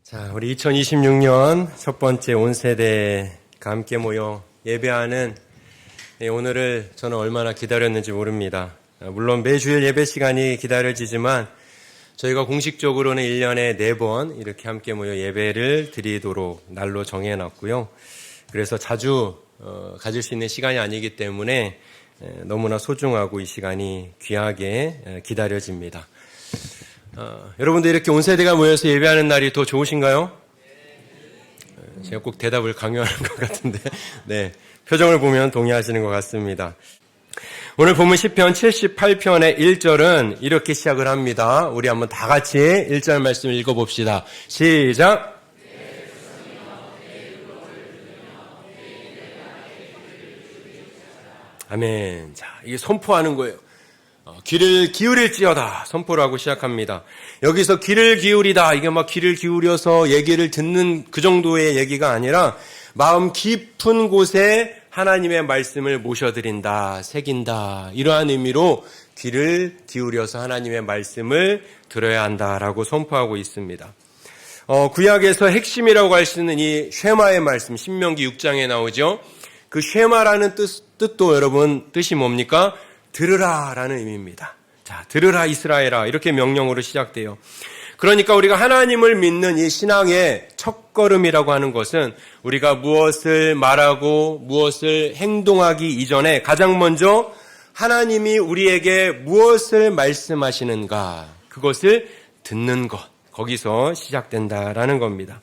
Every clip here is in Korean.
자, 우리 2026년 첫 번째 온세대가 함께 모여 예배하는 오늘을 저는 얼마나 기다렸는지 모릅니다. 물론 매주일 예배 시간이 기다려지지만 저희가 공식적으로는 1년에 4번 이렇게 함께 모여 예배를 드리도록 날로 정해놨고요. 그래서 자주 가질 수 있는 시간이 아니기 때문에 너무나 소중하고 이 시간이 귀하게 기다려집니다. 여러분들 이렇게 온 세대가 모여서 예배하는 날이 더 좋으신가요? 제가 꼭 대답을 강요하는 것 같은데, 네, 표정을 보면 동의하시는 것 같습니다. 오늘 본문 시편 78편의 1절은 이렇게 시작을 합니다. 우리 한번 다 같이 1절 말씀 읽어봅시다. 시작! 아멘. 자, 이게 선포하는 거예요. 귀를 기울일지어다 선포를 하고 시작합니다. 여기서 귀를 기울이다, 이게 막 귀를 기울여서 얘기를 듣는 그 정도의 얘기가 아니라 마음 깊은 곳에 하나님의 말씀을 모셔드린다, 새긴다, 이러한 의미로 귀를 기울여서 하나님의 말씀을 들어야 한다라고 선포하고 있습니다. 구약에서 핵심이라고 할 수 있는 이 쉐마의 말씀, 신명기 6장에 나오죠. 그 쉐마라는 뜻도 여러분 뜻이 뭡니까? 들으라 라는 의미입니다. 자, 들으라 이스라엘아, 이렇게 명령으로 시작돼요. 그러니까 우리가 하나님을 믿는 이 신앙의 첫걸음이라고 하는 것은 우리가 무엇을 말하고 무엇을 행동하기 이전에 가장 먼저 하나님이 우리에게 무엇을 말씀하시는가, 그것을 듣는 것, 거기서 시작된다라는 겁니다.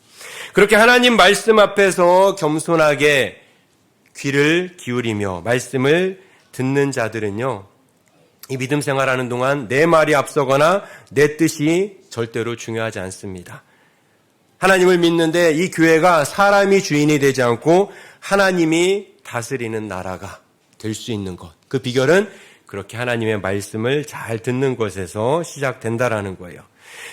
그렇게 하나님 말씀 앞에서 겸손하게 귀를 기울이며 말씀을 듣는 자들은요, 이 믿음 생활하는 동안 내 말이 앞서거나 내 뜻이 절대로 중요하지 않습니다. 하나님을 믿는데 이 교회가 사람이 주인이 되지 않고 하나님이 다스리는 나라가 될 수 있는 것, 그 비결은 그렇게 하나님의 말씀을 잘 듣는 것에서 시작된다라는 거예요.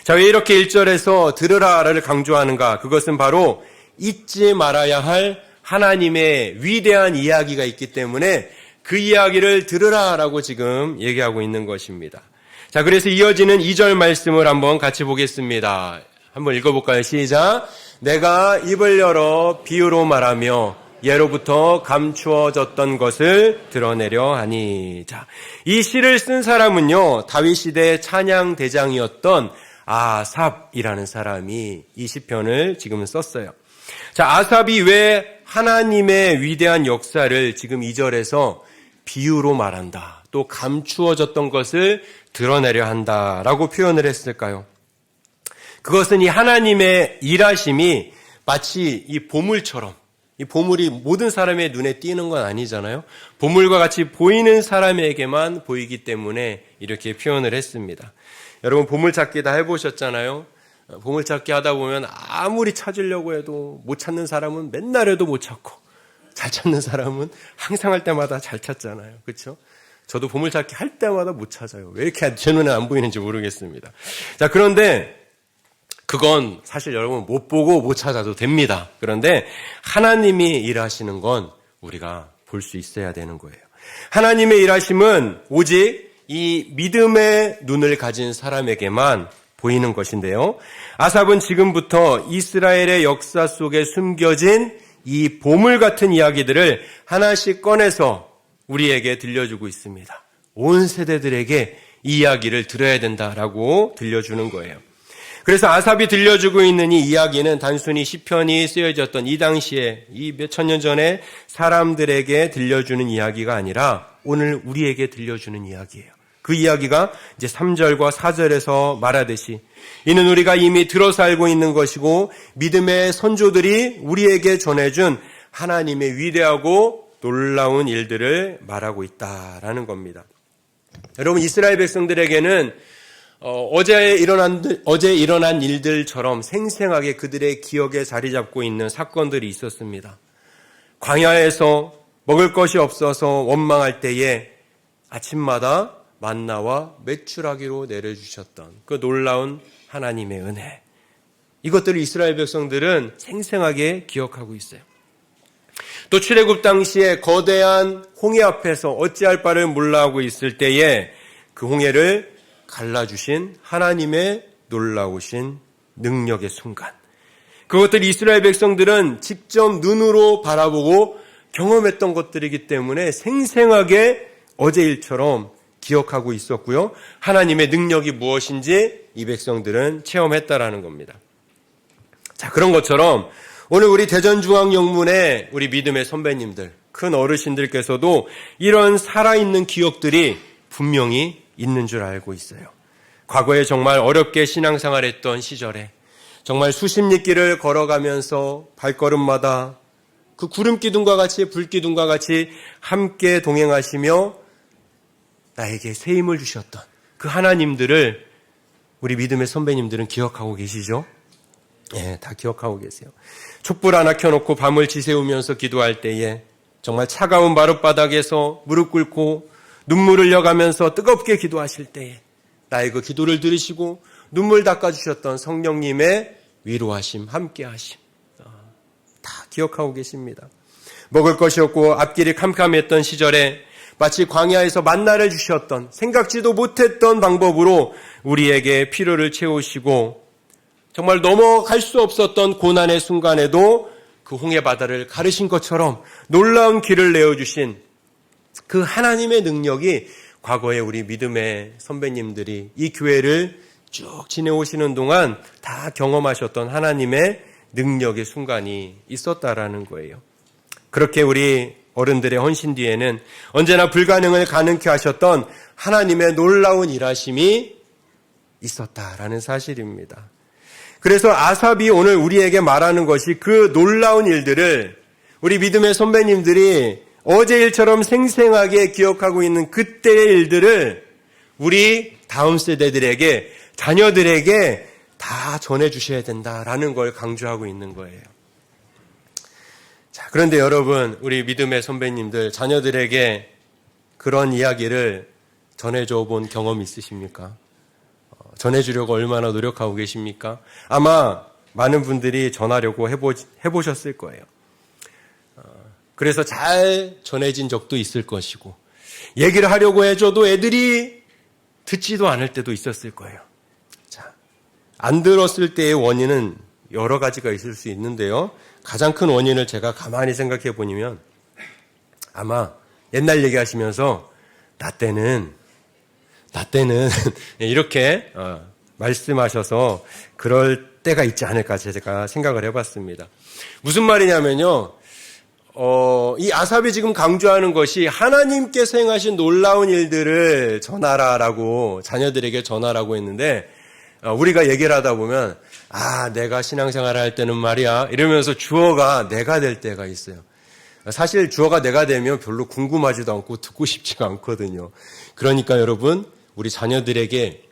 자, 왜 이렇게 1절에서 들으라를 강조하는가? 그것은 바로 잊지 말아야 할 하나님의 위대한 이야기가 있기 때문에 그 이야기를 들으라라고 지금 얘기하고 있는 것입니다. 자, 그래서 이어지는 2절 말씀을 한번 같이 보겠습니다. 한번 읽어볼까요? 시작! 내가 입을 열어 비유로 말하며 예로부터 감추어졌던 것을 드러내려 하니. 자, 이 시를 쓴 사람은요, 다윗 시대 찬양 대장이었던 아삽이라는 사람이 이 시편을 지금 썼어요. 자, 아삽이 왜 하나님의 위대한 역사를 지금 2절에서 비유로 말한다, 또 감추어졌던 것을 드러내려 한다라고 표현을 했을까요? 그것은 이 하나님의 일하심이 마치 이 보물처럼, 이 보물이 모든 사람의 눈에 띄는 건 아니잖아요. 보물과 같이 보이는 사람에게만 보이기 때문에 이렇게 표현을 했습니다. 여러분 보물찾기 다 해보셨잖아요. 보물찾기 하다 보면 아무리 찾으려고 해도 못 찾는 사람은 맨날 해도 못 찾고, 잘 찾는 사람은 항상 할 때마다 잘 찾잖아요. 그렇죠? 저도 보물찾기 할 때마다 못 찾아요. 왜 이렇게 제 눈에 안 보이는지 모르겠습니다. 자, 그런데 그건 사실 여러분 못 보고 못 찾아도 됩니다. 그런데 하나님이 일하시는 건 우리가 볼 수 있어야 되는 거예요. 하나님의 일하심은 오직 이 믿음의 눈을 가진 사람에게만 보이는 것인데요. 아삽은 지금부터 이스라엘의 역사 속에 숨겨진 이 보물 같은 이야기들을 하나씩 꺼내서 우리에게 들려주고 있습니다. 온 세대들에게 이 이야기를 들어야 된다라고 들려주는 거예요. 그래서 아삽이 들려주고 있는 이 이야기는 단순히 시편이 쓰여졌던 이 당시에, 이 몇천 년 전에 사람들에게 들려주는 이야기가 아니라 오늘 우리에게 들려주는 이야기예요. 그 이야기가 이제 3절과 4절에서 말하듯이 이는 우리가 이미 들어서 알고 있는 것이고 믿음의 선조들이 우리에게 전해준 하나님의 위대하고 놀라운 일들을 말하고 있다라는 겁니다. 여러분, 이스라엘 백성들에게는 어제 일어난 일들처럼 생생하게 그들의 기억에 자리 잡고 있는 사건들이 있었습니다. 광야에서 먹을 것이 없어서 원망할 때에 아침마다 만나와 메추라기로 내려주셨던 그 놀라운 하나님의 은혜, 이것들을 이스라엘 백성들은 생생하게 기억하고 있어요. 또 출애굽 당시에 거대한 홍해 앞에서 어찌할 바를 몰라 하고 있을 때에 그 홍해를 갈라주신 하나님의 놀라우신 능력의 순간, 그것들 이스라엘 백성들은 직접 눈으로 바라보고 경험했던 것들이기 때문에 생생하게 어제 일처럼 기억하고 있었고요. 하나님의 능력이 무엇인지 이 백성들은 체험했다라는 겁니다. 자, 그런 것처럼 오늘 우리 대전중앙영문의 우리 믿음의 선배님들, 큰 어르신들께서도 이런 살아있는 기억들이 분명히 있는 줄 알고 있어요. 과거에 정말 어렵게 신앙생활했던 시절에 정말 수십리 길을 걸어가면서 발걸음마다 그 구름기둥과 같이 불기둥과 같이 함께 동행하시며 나에게 새 힘을 주셨던 그 하나님들을 우리 믿음의 선배님들은 기억하고 계시죠? 예, 다 기억하고 계세요. 촛불 하나 켜놓고 밤을 지새우면서 기도할 때에 정말 차가운 마룻바닥에서 무릎 꿇고 눈물을 흘려가면서 뜨겁게 기도하실 때에 나의 그 기도를 들으시고 눈물 닦아주셨던 성령님의 위로하심, 함께하심 다 기억하고 계십니다. 먹을 것이 없고 앞길이 캄캄했던 시절에 마치 광야에서 만나를 주셨던 생각지도 못했던 방법으로 우리에게 필요를 채우시고 정말 넘어갈 수 없었던 고난의 순간에도 그 홍해 바다를 가르신 것처럼 놀라운 길을 내어주신 그 하나님의 능력이 과거에 우리 믿음의 선배님들이 이 교회를 쭉 지내오시는 동안 다 경험하셨던 하나님의 능력의 순간이 있었다라는 거예요. 그렇게 우리 어른들의 헌신 뒤에는 언제나 불가능을 가능케 하셨던 하나님의 놀라운 일하심이 있었다라는 사실입니다. 그래서 아삽이 오늘 우리에게 말하는 것이 그 놀라운 일들을 우리 믿음의 선배님들이 어제 일처럼 생생하게 기억하고 있는 그때의 일들을 우리 다음 세대들에게, 자녀들에게 다 전해주셔야 된다라는 걸 강조하고 있는 거예요. 자, 그런데 여러분, 우리 믿음의 선배님들, 자녀들에게 그런 이야기를 전해줘 본 경험 있으십니까? 전해주려고 얼마나 노력하고 계십니까? 아마 많은 분들이 전하려고 해보셨을 거예요. 그래서 잘 전해진 적도 있을 것이고, 얘기를 하려고 해줘도 애들이 듣지도 않을 때도 있었을 거예요. 자, 안 들었을 때의 원인은 여러 가지가 있을 수 있는데요. 가장 큰 원인을 제가 가만히 생각해 보면 아마 옛날 얘기하시면서 나 때는 이렇게 말씀하셔서 그럴 때가 있지 않을까 제가 생각을 해봤습니다. 무슨 말이냐면요. 이 아삽이 지금 강조하는 것이 하나님께서 행하신 놀라운 일들을 전하라라고, 자녀들에게 전하라고 했는데, 우리가 얘기를 하다 보면, 내가 신앙생활을 할 때는 말이야, 이러면서 주어가 내가 될 때가 있어요. 사실 주어가 내가 되면 별로 궁금하지도 않고 듣고 싶지가 않거든요. 그러니까 여러분, 우리 자녀들에게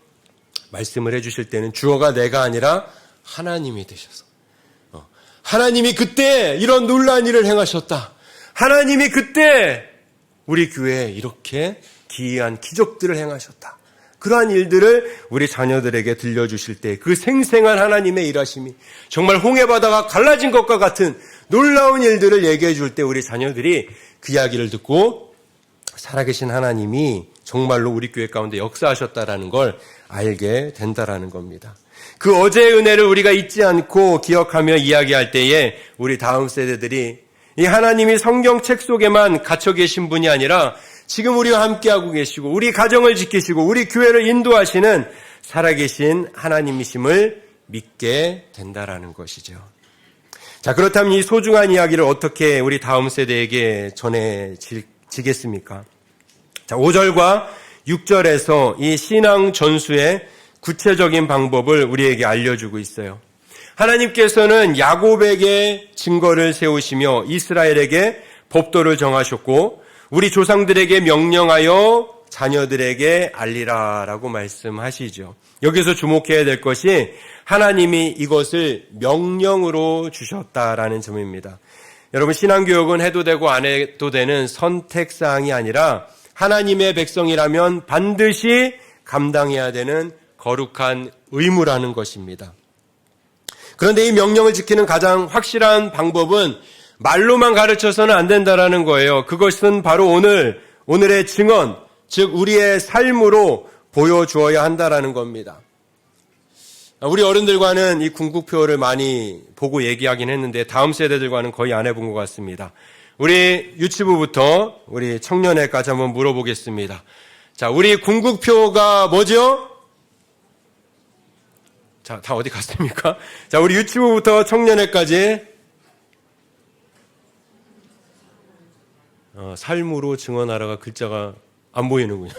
말씀을 해주실 때는 주어가 내가 아니라 하나님이 되셔서, 하나님이 그때 이런 놀라운 일을 행하셨다. 하나님이 그때 우리 교회에 이렇게 기이한 기적들을 행하셨다. 그러한 일들을 우리 자녀들에게 들려주실 때 그 생생한 하나님의 일하심이 정말 홍해바다가 갈라진 것과 같은 놀라운 일들을 얘기해 줄 때 우리 자녀들이 그 이야기를 듣고 살아계신 하나님이 정말로 우리 교회 가운데 역사하셨다라는 걸 알게 된다라는 겁니다. 그 어제의 은혜를 우리가 잊지 않고 기억하며 이야기할 때에 우리 다음 세대들이 이 하나님이 성경책 속에만 갇혀 계신 분이 아니라 지금 우리와 함께하고 계시고 우리 가정을 지키시고 우리 교회를 인도하시는 살아계신 하나님이심을 믿게 된다라는 것이죠. 자, 그렇다면 이 소중한 이야기를 어떻게 우리 다음 세대에게 전해지겠습니까? 자, 5절과 6절에서 이 신앙 전수의 구체적인 방법을 우리에게 알려주고 있어요. 하나님께서는 야곱에게 증거를 세우시며 이스라엘에게 법도를 정하셨고 우리 조상들에게 명령하여 자녀들에게 알리라라고 말씀하시죠. 여기서 주목해야 될 것이 하나님이 이것을 명령으로 주셨다라는 점입니다. 여러분, 신앙교육은 해도 되고 안 해도 되는 선택사항이 아니라 하나님의 백성이라면 반드시 감당해야 되는 거룩한 의무라는 것입니다. 그런데 이 명령을 지키는 가장 확실한 방법은 말로만 가르쳐서는 안 된다라는 거예요. 그것은 바로 오늘의 증언, 즉 우리의 삶으로 보여주어야 한다라는 겁니다. 우리 어른들과는 이 궁극표를 많이 보고 얘기하긴 했는데 다음 세대들과는 거의 안 해본 것 같습니다. 우리 유치부부터 우리 청년회까지 한번 물어보겠습니다. 자, 우리 궁극표가 뭐죠? 자, 다 어디 갔습니까? 자, 우리 유치부부터 청년회까지 삶으로 증언하라가 글자가 안 보이는군요.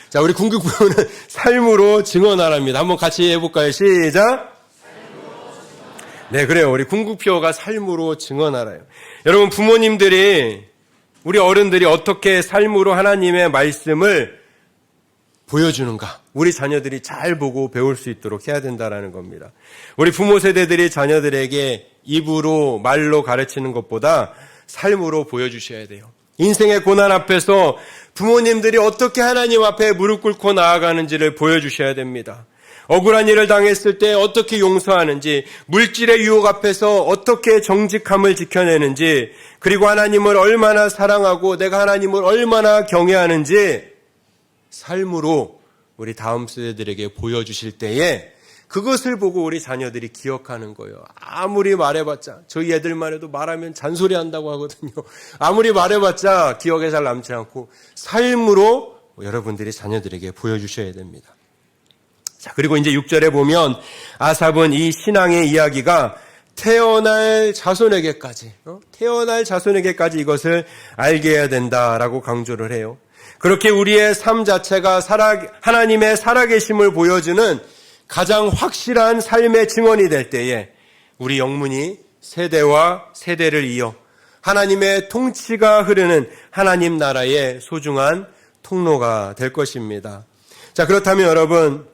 자, 우리 궁극표는 삶으로 증언하라입니다. 한번 같이 해볼까요? 시작! 네, 그래요. 우리 궁극표가 삶으로 증언하라요. 여러분, 부모님들이, 우리 어른들이 어떻게 삶으로 하나님의 말씀을 보여주는가, 우리 자녀들이 잘 보고 배울 수 있도록 해야 된다는 겁니다. 우리 부모 세대들이 자녀들에게 입으로, 말로 가르치는 것보다 삶으로 보여주셔야 돼요. 인생의 고난 앞에서 부모님들이 어떻게 하나님 앞에 무릎 꿇고 나아가는지를 보여주셔야 됩니다. 억울한 일을 당했을 때 어떻게 용서하는지, 물질의 유혹 앞에서 어떻게 정직함을 지켜내는지, 그리고 하나님을 얼마나 사랑하고 내가 하나님을 얼마나 경외하는지 삶으로 우리 다음 세대들에게 보여주실 때에 그것을 보고 우리 자녀들이 기억하는 거예요. 아무리 말해봤자, 저희 애들만 해도 말하면 잔소리한다고 하거든요. 아무리 말해봤자 기억에 잘 남지 않고 삶으로 여러분들이 자녀들에게 보여주셔야 됩니다. 자, 그리고 이제 6절에 보면 아삽은 이 신앙의 이야기가 태어날 자손에게까지 이것을 알게 해야 된다라고 강조를 해요. 그렇게 우리의 삶 자체가 하나님의 살아계심을 보여주는 가장 확실한 삶의 증언이 될 때에 우리 영문이 세대와 세대를 이어 하나님의 통치가 흐르는 하나님 나라의 소중한 통로가 될 것입니다. 자, 그렇다면 여러분,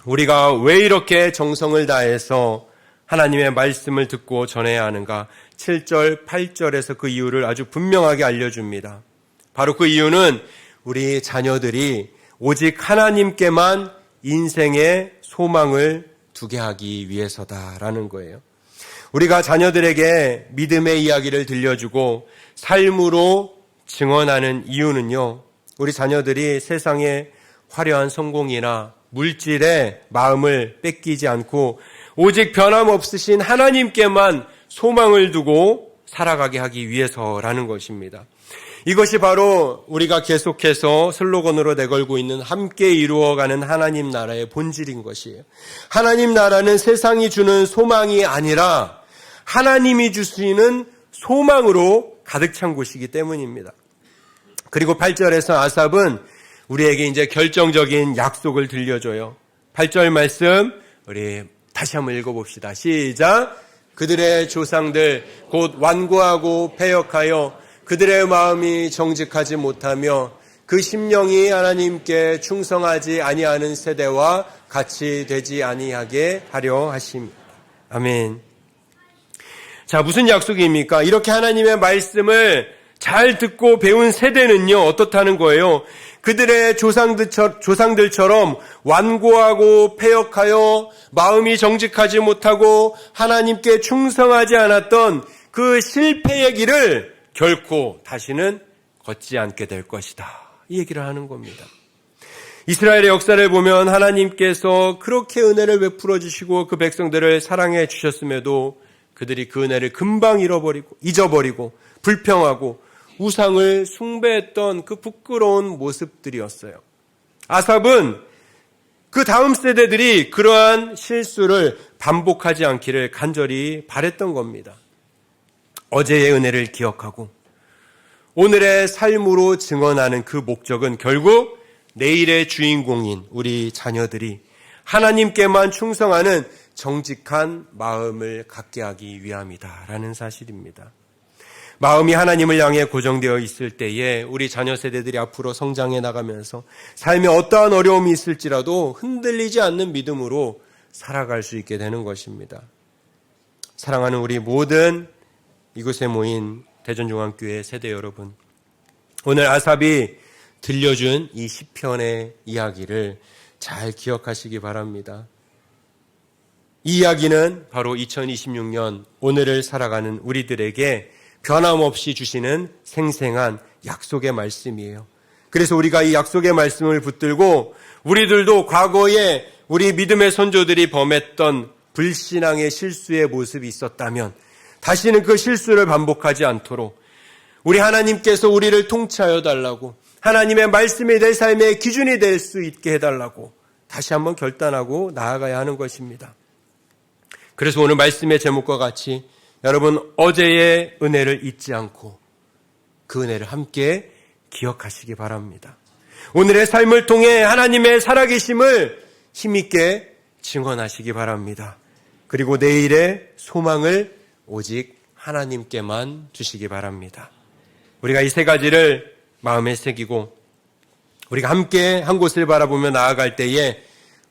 우리가 왜 이렇게 정성을 다해서 하나님의 말씀을 듣고 전해야 하는가? 7절, 8절에서 그 이유를 아주 분명하게 알려줍니다. 바로 그 이유는 우리 자녀들이 오직 하나님께만 인생의 소망을 두게 하기 위해서다라는 거예요. 우리가 자녀들에게 믿음의 이야기를 들려주고 삶으로 증언하는 이유는요, 우리 자녀들이 세상의 화려한 성공이나 물질에 마음을 뺏기지 않고 오직 변함없으신 하나님께만 소망을 두고 살아가게 하기 위해서라는 것입니다. 이것이 바로 우리가 계속해서 슬로건으로 내걸고 있는 함께 이루어가는 하나님 나라의 본질인 것이에요. 하나님 나라는 세상이 주는 소망이 아니라 하나님이 주시는 소망으로 가득 찬 곳이기 때문입니다. 그리고 8절에서 아삽은 우리에게 이제 결정적인 약속을 들려줘요. 8절 말씀 우리 다시 한번 읽어봅시다. 시작! 그들의 조상들 곧 완고하고 패역하여 그들의 마음이 정직하지 못하며 그 심령이 하나님께 충성하지 아니하는 세대와 같이 되지 아니하게 하려 하심이다. 아멘. 자, 무슨 약속입니까? 이렇게 하나님의 말씀을 잘 듣고 배운 세대는요, 어떻다는 거예요? 그들의 조상들처럼 완고하고 패역하여 마음이 정직하지 못하고 하나님께 충성하지 않았던 그 실패의 길을 결코 다시는 걷지 않게 될 것이다. 이 얘기를 하는 겁니다. 이스라엘의 역사를 보면 하나님께서 그렇게 은혜를 베풀어 주시고 그 백성들을 사랑해 주셨음에도 그들이 그 은혜를 금방 잊어버리고 불평하고 우상을 숭배했던 그 부끄러운 모습들이었어요. 아삽은 그 다음 세대들이 그러한 실수를 반복하지 않기를 간절히 바랬던 겁니다. 어제의 은혜를 기억하고 오늘의 삶으로 증언하는 그 목적은 결국 내일의 주인공인 우리 자녀들이 하나님께만 충성하는 정직한 마음을 갖게 하기 위함이다라는 사실입니다. 마음이 하나님을 향해 고정되어 있을 때에 우리 자녀 세대들이 앞으로 성장해 나가면서 삶에 어떠한 어려움이 있을지라도 흔들리지 않는 믿음으로 살아갈 수 있게 되는 것입니다. 사랑하는 우리 모든 이곳에 모인 대전중앙교회 세대 여러분, 오늘 아삽이 들려준 이 시편의 이야기를 잘 기억하시기 바랍니다. 이 이야기는 바로 2026년 오늘을 살아가는 우리들에게 변함없이 주시는 생생한 약속의 말씀이에요. 그래서 우리가 이 약속의 말씀을 붙들고 우리들도 과거에 우리 믿음의 선조들이 범했던 불신앙의 실수의 모습이 있었다면 다시는 그 실수를 반복하지 않도록 우리 하나님께서 우리를 통치하여 달라고, 하나님의 말씀이 내 삶의 기준이 될 수 있게 해달라고 다시 한번 결단하고 나아가야 하는 것입니다. 그래서 오늘 말씀의 제목과 같이 여러분 어제의 은혜를 잊지 않고 그 은혜를 함께 기억하시기 바랍니다. 오늘의 삶을 통해 하나님의 살아계심을 힘있게 증언하시기 바랍니다. 그리고 내일의 소망을 오직 하나님께만 주시기 바랍니다. 우리가 이 세 가지를 마음에 새기고 우리가 함께 한 곳을 바라보며 나아갈 때에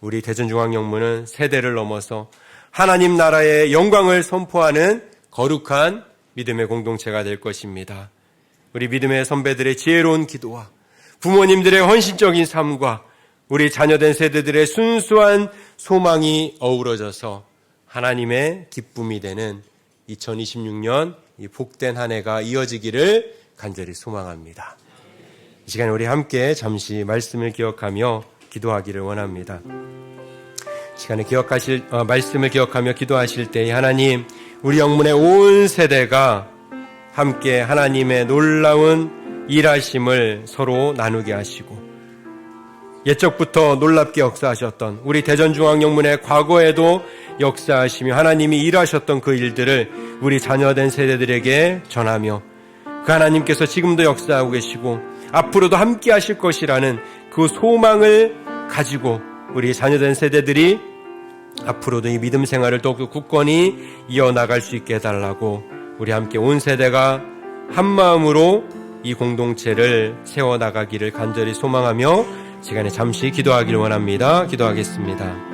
우리 대전중앙영문은 세대를 넘어서 하나님 나라의 영광을 선포하는 거룩한 믿음의 공동체가 될 것입니다. 우리 믿음의 선배들의 지혜로운 기도와 부모님들의 헌신적인 삶과 우리 자녀된 세대들의 순수한 소망이 어우러져서 하나님의 기쁨이 되는 2026년 이 복된 한 해가 이어지기를 간절히 소망합니다. 이 시간에 우리 함께 잠시 말씀을 기억하며 기도하기를 원합니다. 이 시간에 말씀을 기억하며 기도하실 때 하나님, 우리 영문의 온 세대가 함께 하나님의 놀라운 일하심을 서로 나누게 하시고 옛적부터 놀랍게 역사하셨던 우리 대전중앙영문의 과거에도 역사하시며 하나님이 일하셨던 그 일들을 우리 자녀된 세대들에게 전하며 그 하나님께서 지금도 역사하고 계시고 앞으로도 함께 하실 것이라는 그 소망을 가지고 우리 자녀된 세대들이 앞으로도 이 믿음 생활을 더욱 굳건히 이어나갈 수 있게 해달라고 우리 함께 온 세대가 한 마음으로 이 공동체를 세워나가기를 간절히 소망하며 시간에 잠시 기도하기를 원합니다. 기도하겠습니다.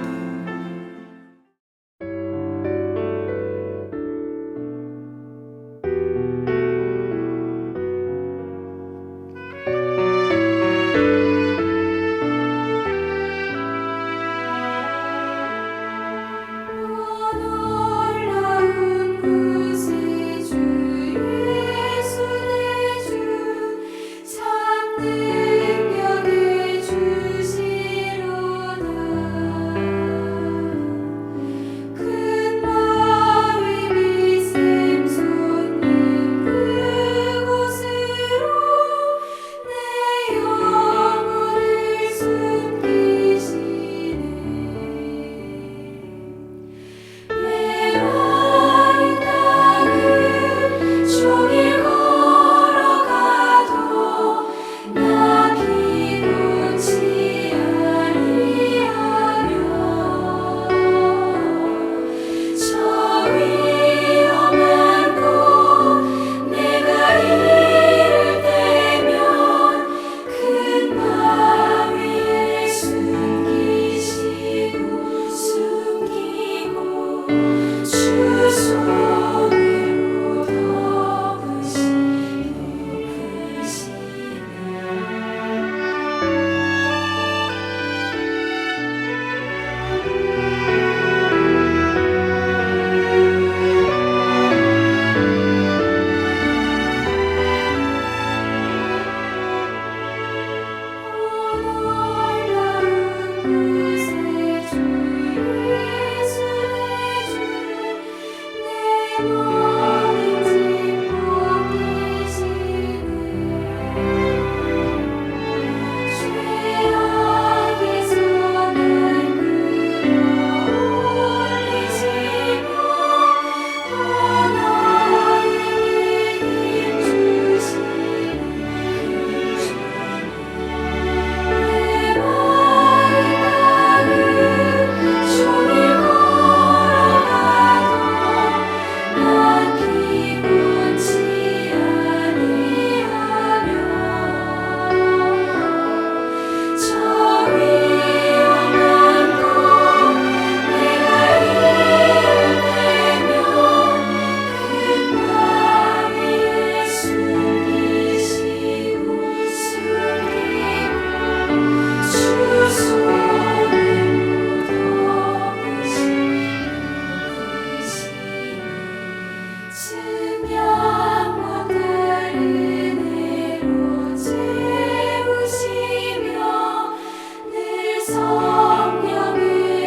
성령을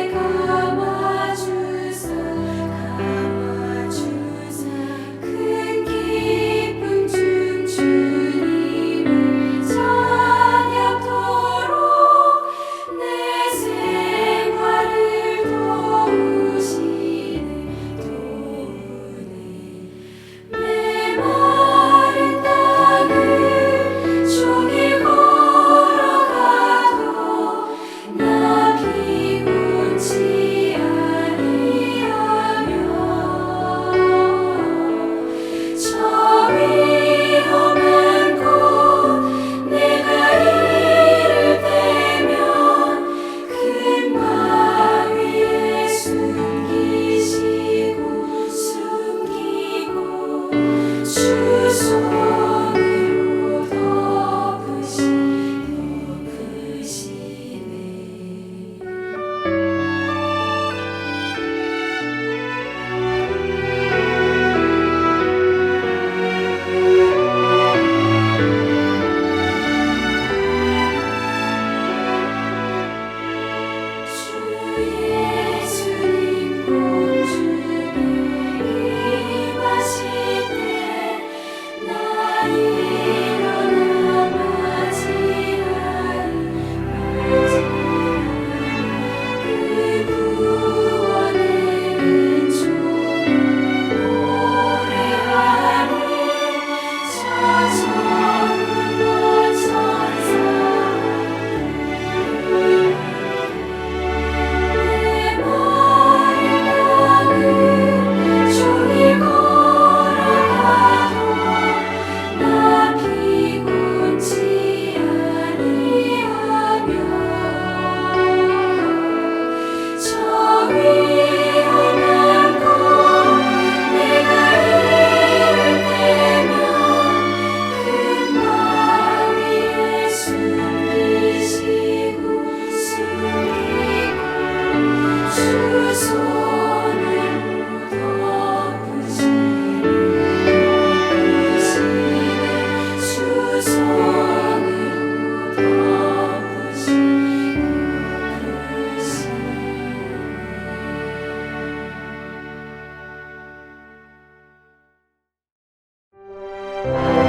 있습니다.